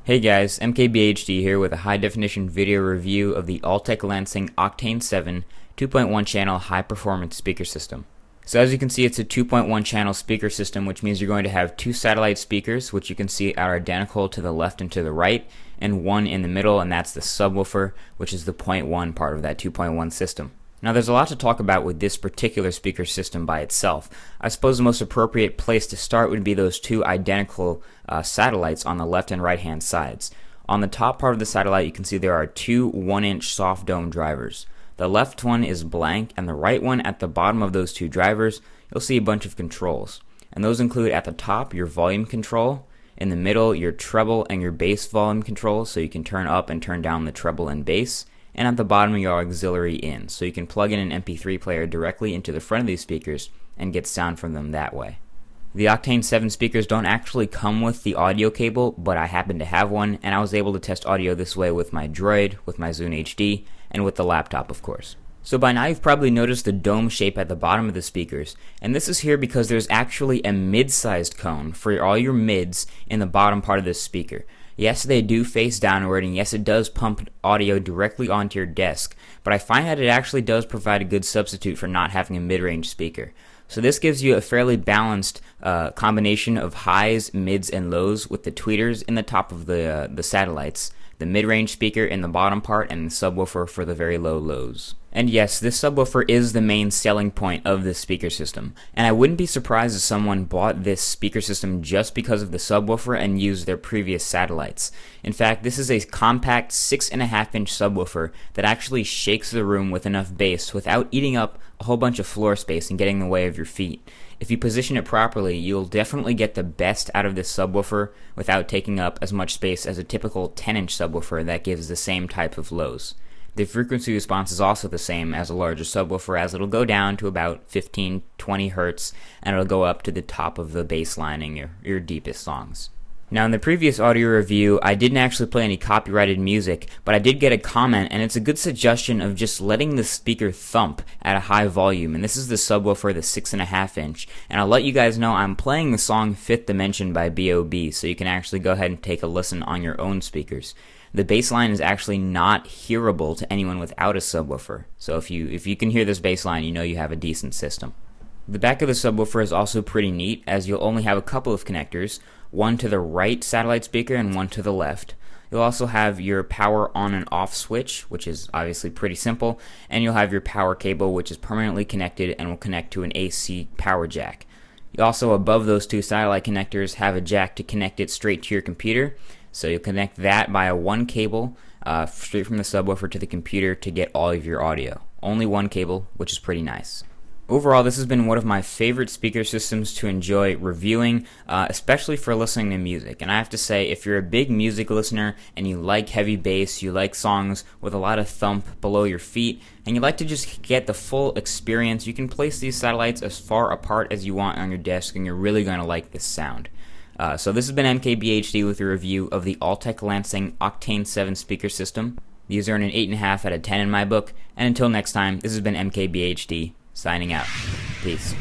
Hey guys, MKBHD here with a high definition video review of the Altec Lansing Octane 7 2.1 channel high performance speaker system. So as you can see, it's a 2.1 channel speaker system, which means you're going to have two satellite speakers, which you can see are identical to the left and to the right, and one in the middle, and that's the subwoofer, which is the 0.1 part of that 2.1 system. Now there's a lot to talk about with this particular speaker system by itself. I suppose the most appropriate place to start would be those two identical satellites on the left and right hand sides. On the top part of the satellite you can see there are two 1-inch soft dome drivers. The left one is blank, and the right one, at the bottom of those two drivers you'll see a bunch of controls. And those include at the top your volume control, in the middle your treble and your bass volume control, so you can turn up and turn down the treble and bass, and at the bottom your auxiliary in, so you can plug in an MP3 player directly into the front of these speakers and get sound from them that way. The Octane 7 speakers don't actually come with the audio cable, but I happen to have one, and I was able to test audio this way with my Droid, with my Zune HD, and with the laptop, of course. So by now you've probably noticed the dome shape at the bottom of the speakers, and this is here because there's actually a mid-sized cone for all your mids in the bottom part of this speaker. Yes, they do face downward, and yes, it does pump audio directly onto your desk, but I find that it actually does provide a good substitute for not having a mid-range speaker. So this gives you a fairly balanced combination of highs, mids, and lows, with the tweeters in the top of the satellites, the mid-range speaker in the bottom part, and the subwoofer for the very low lows. And yes, this subwoofer is the main selling point of this speaker system, and I wouldn't be surprised if someone bought this speaker system just because of the subwoofer and used their previous satellites. In fact, this is a compact 6.5-inch subwoofer that actually shakes the room with enough bass without eating up a whole bunch of floor space and getting in the way of your feet. If you position it properly, you'll definitely get the best out of this subwoofer without taking up as much space as a typical 10-inch subwoofer that gives the same type of lows. The frequency response is also the same as a larger subwoofer, as it'll go down to about 15-20 hertz, and it'll go up to the top of the bass line in your deepest songs. Now in the previous audio review, I didn't actually play any copyrighted music, but I did get a comment, and it's a good suggestion of just letting the speaker thump at a high volume, and this is the subwoofer, the 6.5-inch, and I'll let you guys know I'm playing the song Fifth Dimension by B.O.B., so you can actually go ahead and take a listen on your own speakers. The bass line is actually not hearable to anyone without a subwoofer, so if you can hear this bass line, you know you have a decent system. The back of the subwoofer is also pretty neat, as you'll only have a couple of connectors, one to the right satellite speaker and one to the left. You'll also have your power on and off switch, which is obviously pretty simple, and you'll have your power cable, which is permanently connected and will connect to an AC power jack. You also, above those two satellite connectors, have a jack to connect it straight to your computer, so you'll connect that via one cable straight from the subwoofer to the computer to get all of your audio. Only one cable, which is pretty nice. Overall, this has been one of my favorite speaker systems to enjoy reviewing, especially for listening to music. And I have to say, if you're a big music listener and you like heavy bass, you like songs with a lot of thump below your feet, and you like to just get the full experience, you can place these satellites as far apart as you want on your desk, and you're really going to like this sound. So this has been MKBHD with a review of the Altec Lansing Octane 7 speaker system. These earn an 8.5 out of 10 in my book, and until next time, this has been MKBHD, signing out. Peace.